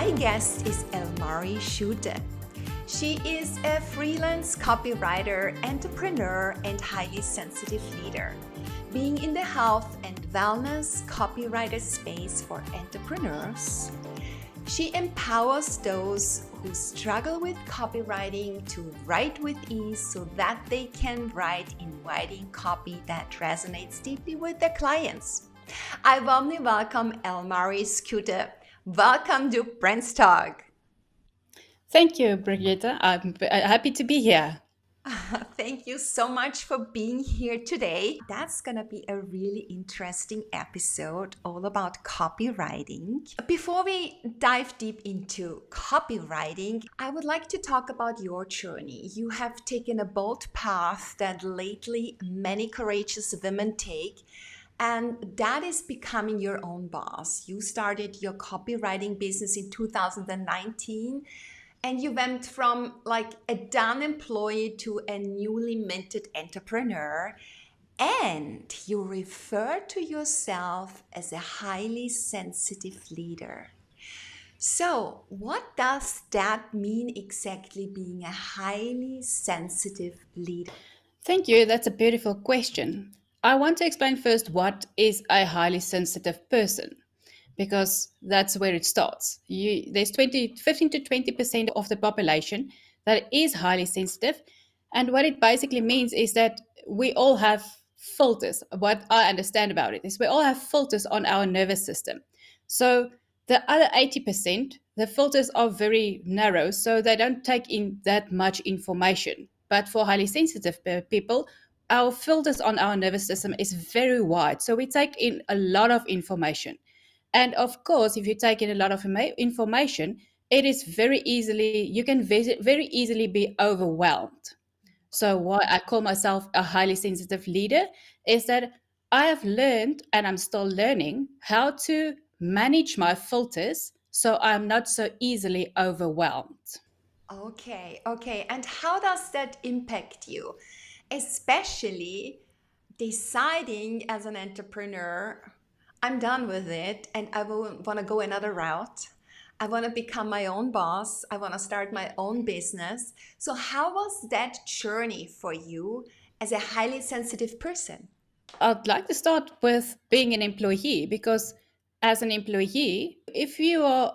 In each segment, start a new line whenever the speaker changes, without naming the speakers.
My guest is Elmari Schutte. She is a freelance copywriter, entrepreneur, and highly sensitive leader. Being in the health and wellness copywriter space for entrepreneurs, she empowers those who struggle with copywriting to write with ease so that they can write inviting copy that resonates deeply with their clients. I warmly welcome Elmari Schutte. Welcome to BrandsTalk.
Thank you, Brigitte. I'm happy to be here.
Thank you so much for being here today. That's going to be a really interesting episode all about copywriting. Before we dive deep into copywriting, I would like to talk about your journey. You have taken a bold path that lately many courageous women take, and that is becoming your own boss. You started your copywriting business in 2019. And you went from like a done employee to a newly minted entrepreneur. And you refer to yourself as a highly sensitive leader. So, what does that mean exactly, being a highly sensitive leader?
Thank you. That's a beautiful question. I want to explain first what is a highly sensitive person, because that's where it starts. There's 15 to 20% of the population that is highly sensitive. And what it basically means is that we all have filters. What I understand about it is we all have filters on our nervous system. So the other 80%, the filters are very narrow, so they don't take in that much information. But for highly sensitive people, our filters on our nervous system is very wide. So we take in a lot of information. And of course, if you take in a lot of information, it is very easily, you can very easily be overwhelmed. So, why I call myself a highly sensitive leader is that I have learned and I'm still learning how to manage my filters so I'm not so easily overwhelmed.
Okay. And how does that impact you? Especially deciding as an entrepreneur, I'm done with it and I want to go another route. I want to become my own boss. I want to start my own business. So, how was that journey for you as a highly sensitive person?
I'd like to start with being an employee, because as an employee, if you are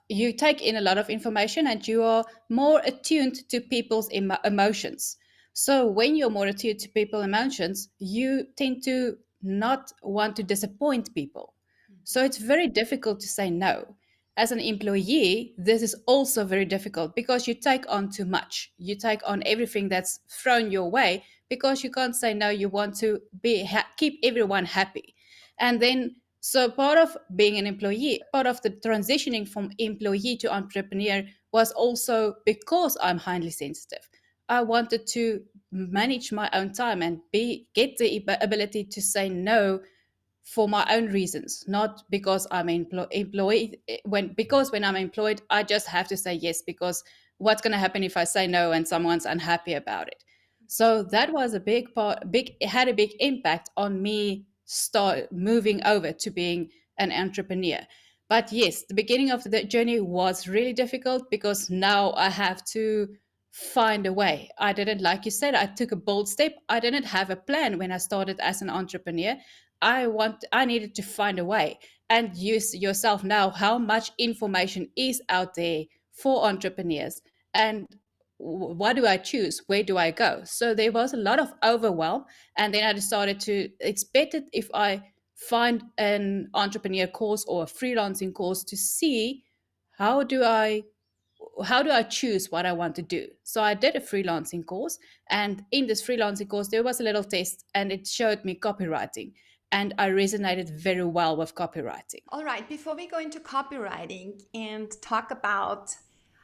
you take in a lot of information and you are more attuned to people's emotions. So when you're more attuned to people's emotions, you tend to not want to disappoint people. So it's very difficult to say no. As an employee, this is also very difficult because you take on too much. You take on everything that's thrown your way because you can't say no. You want to keep everyone happy. And then, so part of being an employee, part of the transitioning from employee to entrepreneur was also because I'm highly sensitive. I wanted to manage my own time and get the ability to say no for my own reasons, not because I'm employed. When I'm employed, I just have to say yes, because what's going to happen if I say no and someone's unhappy about it? So that was a big part. It had a big impact on me start moving over to being an entrepreneur. But yes, the beginning of the journey was really difficult because now I have to find a way. I didn't, like you said, I took a bold step. I didn't have a plan when I started as an entrepreneur. I needed to find a way. And use yourself now, how much information is out there for entrepreneurs, and what do I choose? Where do I go? So there was a lot of overwhelm. And then I decided it's better if I find an entrepreneur course or a freelancing course to see how do I how do I choose what I want to do? So I did a freelancing course, and in this freelancing course, there was a little test, and it showed me copywriting, and I resonated very well with copywriting.
All right, before we go into copywriting and talk about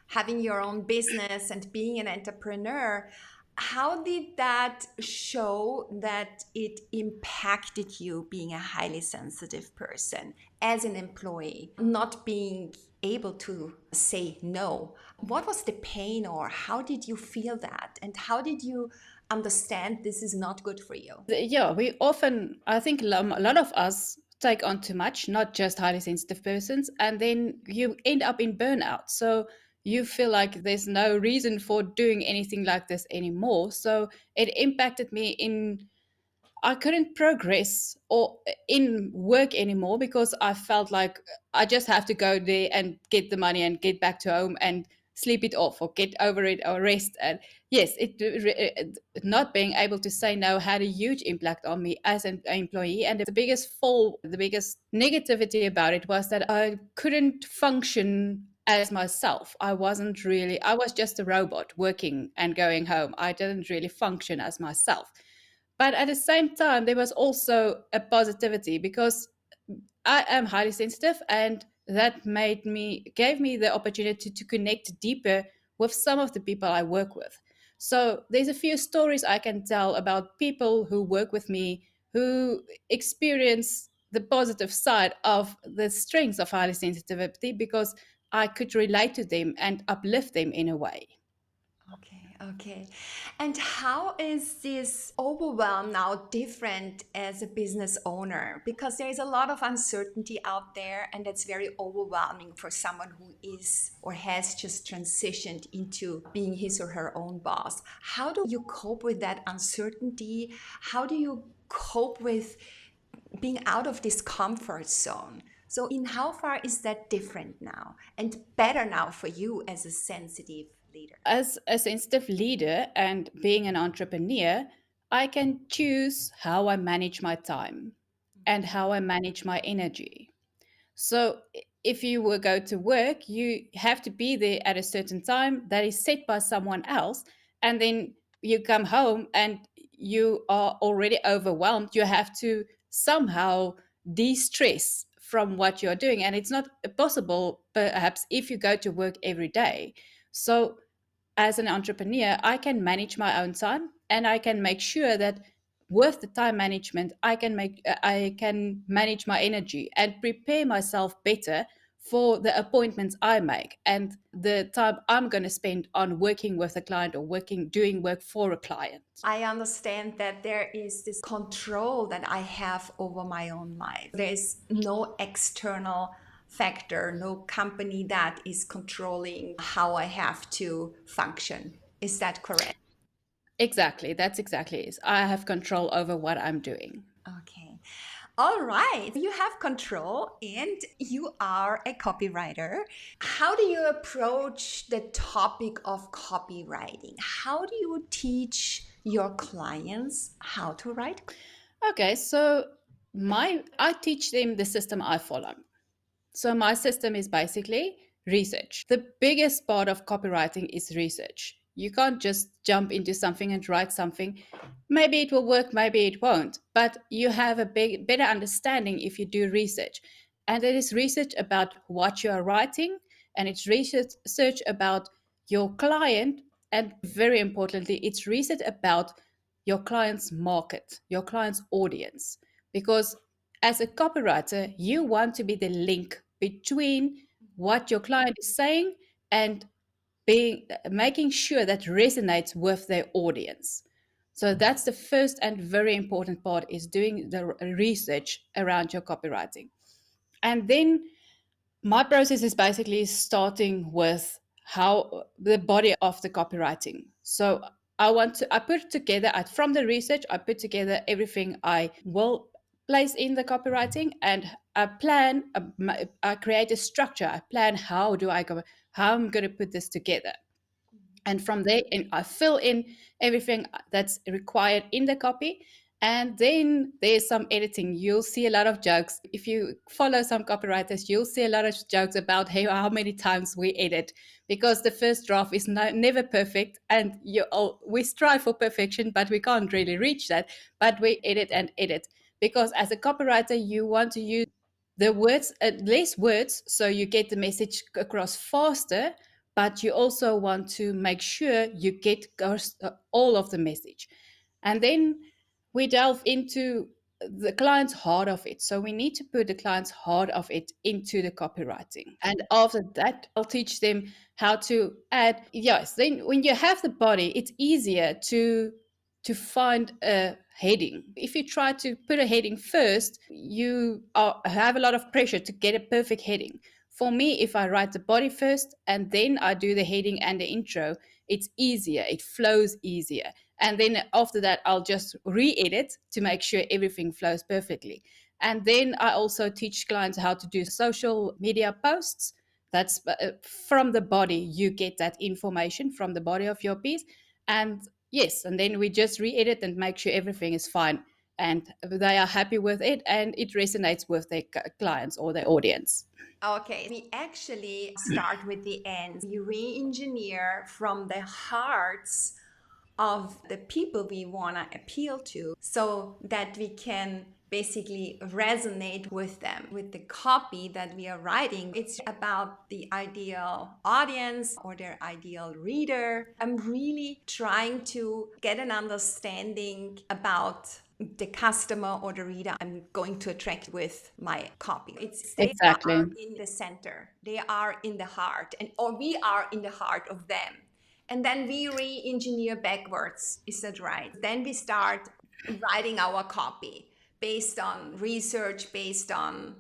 having your own business and being an entrepreneur, how did that show that it impacted you being a highly sensitive person as an employee, not being able to say no? What was the pain, or how did you feel that? And how did you understand this is not good for you?
Yeah, we often, I think a lot of us take on too much, not just highly sensitive persons, and then you end up in burnout. So you feel like there's no reason for doing anything like this anymore. So it impacted me in I couldn't progress or in work anymore because I felt like I just have to go there and get the money and get back to home and sleep it off or get over it or rest. And yes, not being able to say no had a huge impact on me as an employee. And the biggest fall, the biggest negativity about it was that I couldn't function as myself. I was just a robot working and going home. I didn't really function as myself. But at the same time, there was also a positivity because I am highly sensitive, and that gave me the opportunity to connect deeper with some of the people I work with. So there's a few stories I can tell about people who work with me who experience the positive side of the strengths of highly sensitivity because I could relate to them and uplift them in a way.
Okay, okay. And how is this overwhelm now different as a business owner? Because there is a lot of uncertainty out there, and that's very overwhelming for someone who is or has just transitioned into being his or her own boss. How do you cope with that uncertainty? How do you cope with being out of this comfort zone? So, in how far is that different now and better now for you as a sensitive leader?
As a sensitive leader and being an entrepreneur, I can choose how I manage my time and how I manage my energy. So if you will go to work, you have to be there at a certain time that is set by someone else. And then you come home and you are already overwhelmed. You have to somehow de stress from what you're doing. And it's not possible, perhaps, if you go to work every day. So as an entrepreneur, I can manage my own time and I can make sure that with the time management, I can manage my energy and prepare myself better for the appointments I make and the time I'm going to spend on working with a client or doing work for a client.
I understand that there is this control that I have over my own life. There is no external factor, no company that is controlling how I have to function. Is that correct?
Exactly. That's exactly it. I have control over what I'm doing.
Okay. All right. You have control and you are a copywriter. How do you approach the topic of copywriting? How do you teach your clients how to write?
Okay, so my I teach them the system I follow. So my system is basically research. The biggest part of copywriting is research. You can't just jump into something and write something. Maybe it will work, maybe it won't, but you have a better understanding if you do research. And it is research about what you are writing, and it's research about your client, and very importantly, it's research about your client's market, your client's audience. Because as a copywriter, you want to be the link between what your client is saying and making sure that resonates with their audience. So that's the first and very important part is doing the research around your copywriting. And then my process is basically starting with how the body of the copywriting. So I put together from the research, I put together everything I will place in the copywriting, and I plan, I create a structure. I plan how I'm going to put this together. And from there, I fill in everything that's required in the copy. And then there's some editing. You'll see a lot of jokes. If you follow some copywriters, you'll see a lot of jokes about how many times we edit, because the first draft is never perfect. And we strive for perfection, but we can't really reach that. But we edit and edit, because as a copywriter, you want to use the words, less words, so you get the message across faster, but you also want to make sure you get all of the message. And then we delve into the client's heart of it. So we need to put the client's heart of it into the copywriting. And after that, I'll teach them how to add, yes, then when you have the body, it's easier to to find a heading. If you try to put a heading first, have a lot of pressure to get a perfect heading. For me, if I write the body first and then I do the heading and the intro, it's easier, it flows easier. And then after that, I'll just re-edit to make sure everything flows perfectly. And then I also teach clients how to do social media posts. That's from the body, you get that information from the body of your piece. And yes, and then we just re-edit and make sure everything is fine and they are happy with it and it resonates with their clients or their audience.
Okay, we actually start with the end. We re-engineer from the hearts of the people we want to appeal to so that we can basically resonate with them with the copy that we are writing. It's about the ideal audience or their ideal reader. I'm really trying to get an understanding about the customer or the reader I'm going to attract with my copy. It's they
Exactly.
are in the center, they are in the heart, and or we are in the heart of them. And then we re-engineer backwards. Is that right? Then we start writing our copy based on research, based on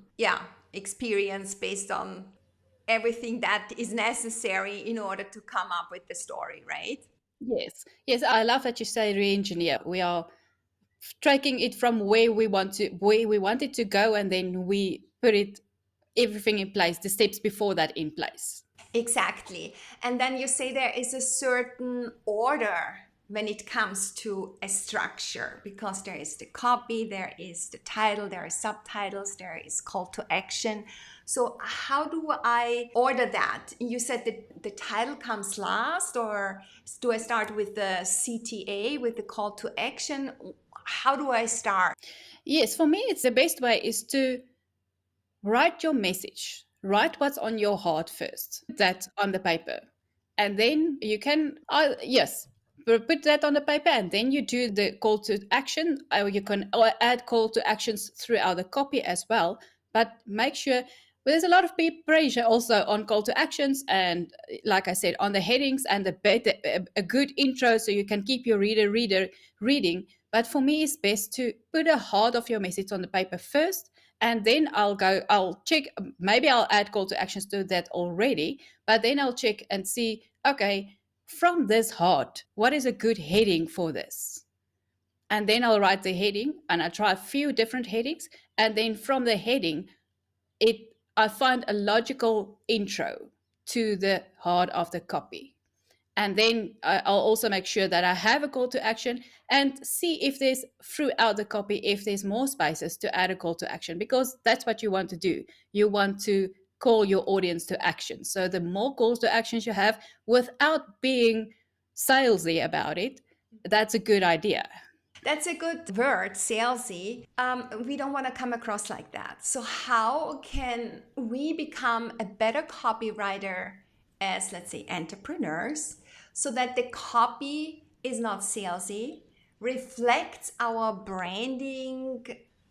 experience, based on everything that is necessary in order to come up with the story, right?
Yes. Yes, I love that you say re-engineer. We are tracking it from where we want it to go, and then we put it everything in place, the steps before that in place.
Exactly. And then you say there is a certain order when it comes to a structure, because there is the copy, there is the title, there are subtitles, there is call to action. So how do I order that? You said that the title comes last, or do I start with the CTA, with the call to action? How do I start?
Yes, for me, it's the best way is to write your message. Write what's on your heart first. That on the paper. And then you can, yes, put that on the paper and then you do the call to action. Or you can add call to actions throughout the copy as well. But make sure, well, there's a lot of pressure also on call to actions. And like I said, on the headings and a good intro so you can keep your reader reading. But for me, it's best to put a heart of your message on the paper first, and then I'll check, maybe I'll add call to actions to that already, but then I'll check and see, okay, from this heart, what is a good heading for this? And then I'll write the heading and I try a few different headings. And then from the heading, I find a logical intro to the heart of the copy. And then I'll also make sure that I have a call to action and see if there's throughout the copy, if there's more spaces to add a call to action, because that's what you want to do. You want to call your audience to action. So the more calls to actions you have without being salesy about it, that's a good idea.
That's a good word, salesy. We don't want to come across like that. So how can we become a better copywriter as, let's say, entrepreneurs, so that the copy is not salesy, reflects our branding,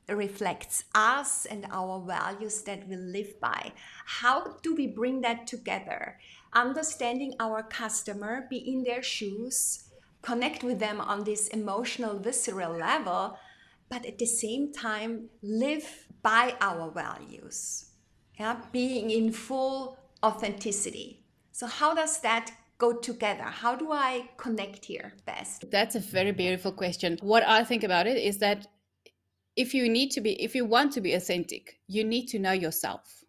reflects us and our values that we live by? How do we bring that together? Understanding our customer, be in their shoes, connect with them on this emotional, visceral level, but at the same time, live by our values, being in full authenticity. So how does that go together? How do I connect here best?
That's a very beautiful question. What I think about it is that if you want to be authentic, you need to know yourself.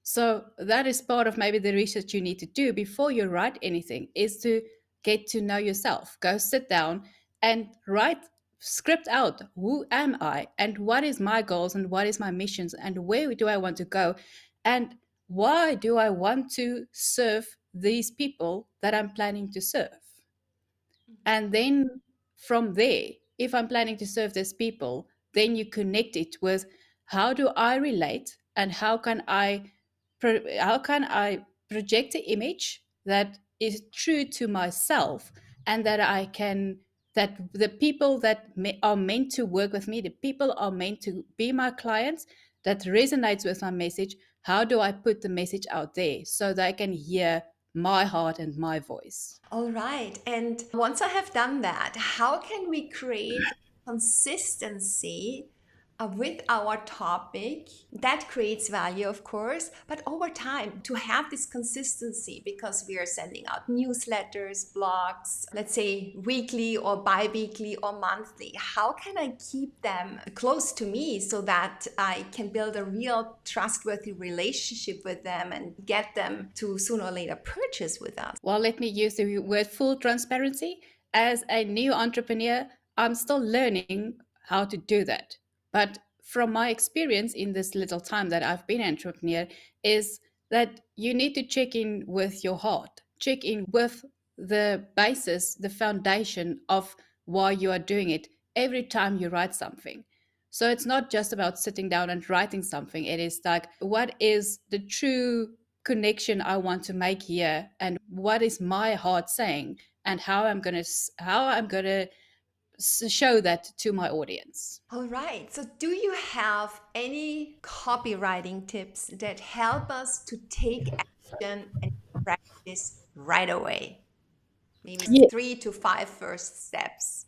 So that is part of maybe the research you need to do before you write anything, is to get to know yourself. Go sit down and write, script out, who am I and what is my goals and what is my missions and where do I want to go and why do I want to serve these people that I'm planning to serve. And then from there, if I'm planning to serve these people, then you connect it with how do I relate and how can I project an image that is true to myself and that the people that are meant to work with me, the people are meant to be my clients, that resonates with my message. How do I put the message out there so they can hear my heart and my voice.
All right. And once I have done that, how can we create consistency with our topic? That creates value, of course, but over time to have this consistency because we are sending out newsletters, blogs, let's say weekly or bi weekly or monthly. How can I keep them close to me so that I can build a real trustworthy relationship with them and get them to sooner or later purchase with us?
Well, let me use the word full transparency. As a new entrepreneur, I'm still learning how to do that. But from my experience in this little time that I've been an entrepreneur, is that you need to check in with your heart, check in with the basis, the foundation of why you are doing it every time you write something. So it's not just about sitting down and writing something. It is like, what is the true connection I want to make here, and what is my heart saying, and how I'm gonna show that to my audience.
All right. So, do you have any copywriting tips that help us to take action and practice right away? Maybe
Yeah.
3 to 5 first steps.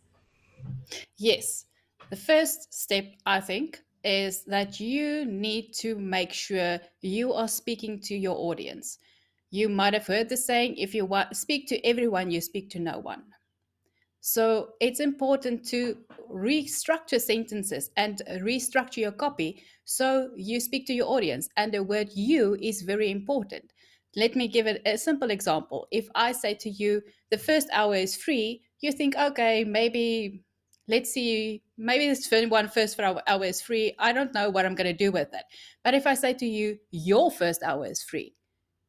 Yes. The first step, I think, is that you need to make sure you are speaking to your audience. You might have heard the saying, if you speak to everyone, you speak to no one. So it's important to restructure sentences and restructure your copy so you speak to your audience. And the word you is very important. Let me give it a simple example. If I say to you, the first hour is free, you think, okay, maybe let's see, maybe this first hour is free. I don't know what I'm going to do with that. But if I say to you, your first hour is free,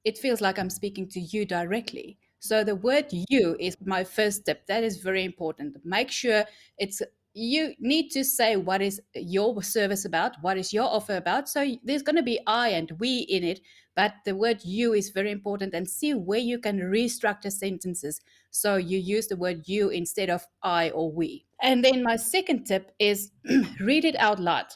it feels like I'm speaking to you directly. So the word you is my first step. That is very important. Make sure it's you need to say what is your service about, what is your offer about. So there's going to be I and we in it, but the word you is very important, and see where you can restructure sentences so you use the word you instead of I or we. And then my second tip is read it out loud.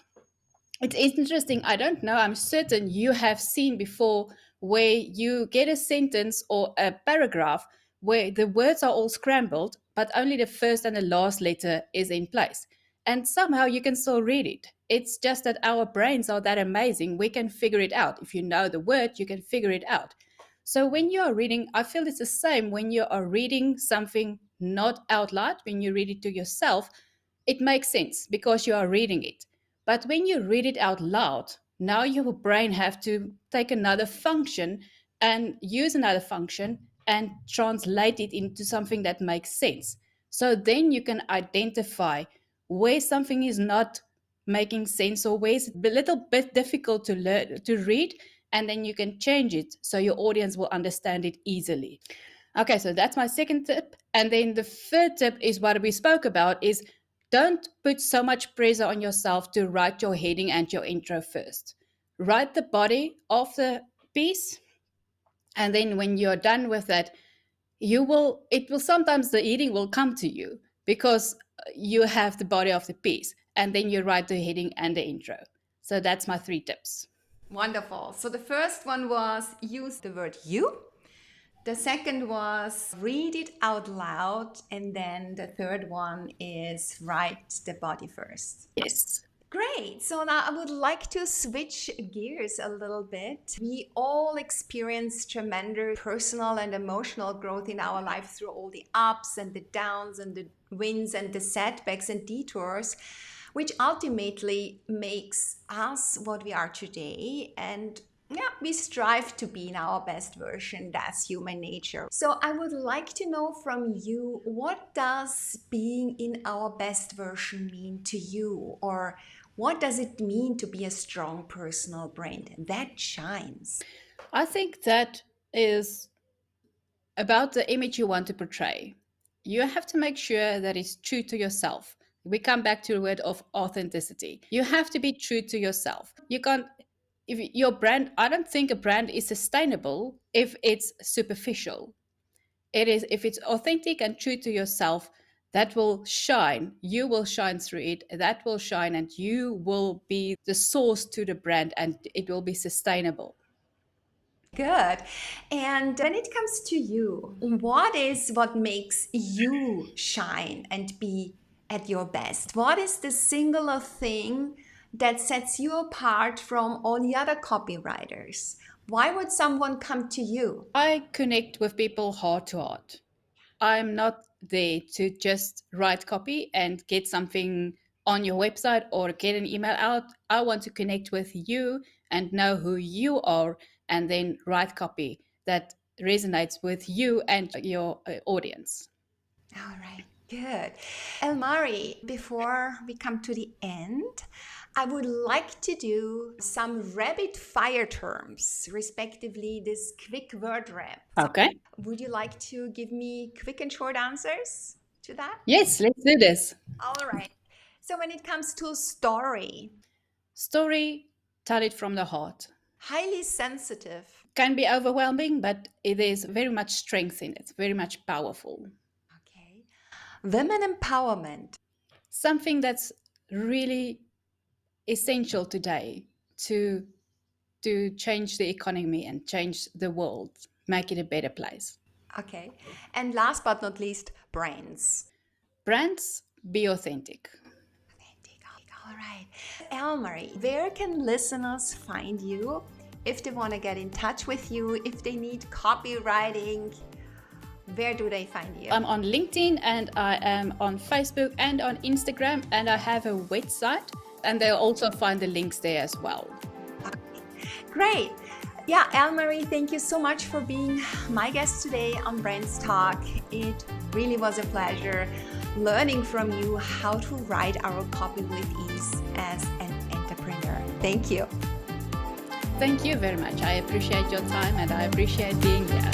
It's interesting. I don't know. I'm certain you have seen before where you get a sentence or a paragraph where the words are all scrambled, but only the first and the last letter is in place. And somehow you can still read it. It's just that our brains are that amazing. We can figure it out. If you know the word, you can figure it out. So when you are reading, I feel it's the same when you are reading something not out loud, when you read it to yourself, it makes sense because you are reading it. But when you read it out loud, now your brain have to take another function and use another function and translate it into something that makes sense. So then you can identify where something is not making sense or where it's a little bit difficult to learn to read, and then you can change it so your audience will understand it easily. Okay, so that's my second tip. And then the third tip is what we spoke about is don't put so much pressure on yourself to write your heading and your intro first. Write the body of the piece, and then when you're done with that, it will sometimes the heading will come to you because you have the body of the piece, and then you write the heading and the intro. So that's my 3 tips.
Wonderful. So, the first one was use the word you. The second was read it out loud. And then the third one is write the body first.
Yes.
Great. So now I would like to switch gears a little bit. We all experience tremendous personal and emotional growth in our life through all the ups and the downs and the wins and the setbacks and detours, which ultimately makes us what we are today. And yeah, we strive to be in our best version. That's human nature. So I would like to know from you, what does being in our best version mean to you? Or what does it mean to be a strong personal brand that shines?
I think that is about the image you want to portray. You have to make sure that it's true to yourself. We come back to the word of authenticity. You have to be true to yourself. You can't, if your brand, I don't think a brand is sustainable if it's superficial. It is, if it's authentic and true to yourself, that will shine. You will shine through it. That will shine, and you will be the source to the brand, and it will be sustainable.
Good. And when it comes to you, what makes you shine and be at your best? What is the singular thing that sets you apart from all the other copywriters? Why would someone come to you?
I connect with people heart to heart. I'm not there to just write copy and get something on your website or get an email out. I want to connect with you and know who you are and then write copy that resonates with you and your audience.
All right, good. Elmari, before we come to the end, I would like to do some rapid fire terms, respectively, this quick word rap.
Okay.
Would you like to give me quick and short answers to that?
Yes, let's do this.
All right. So when it comes to story,
Story, tell it from the heart.
highly sensitive.
Can be overwhelming, but it is very much strength in it, very much powerful.
Okay. Women empowerment.
Something that's really essential today to change the economy and change the world, make it a better place.
Okay. And last but not least, brands.
Brands, be authentic.
All right. Elmari, where can listeners find you if they want to get in touch with you, if they need copywriting? Where do they find you?
I'm on LinkedIn and I am on Facebook and on Instagram, and I have a website, and they'll also find the links there as well.
Great. Yeah, Elmari, thank you so much for being my guest today on BrandsTalk. It really was a pleasure learning from you how to write our copy with ease as an entrepreneur. Thank you.
Thank you very much. I appreciate your time and I appreciate being here.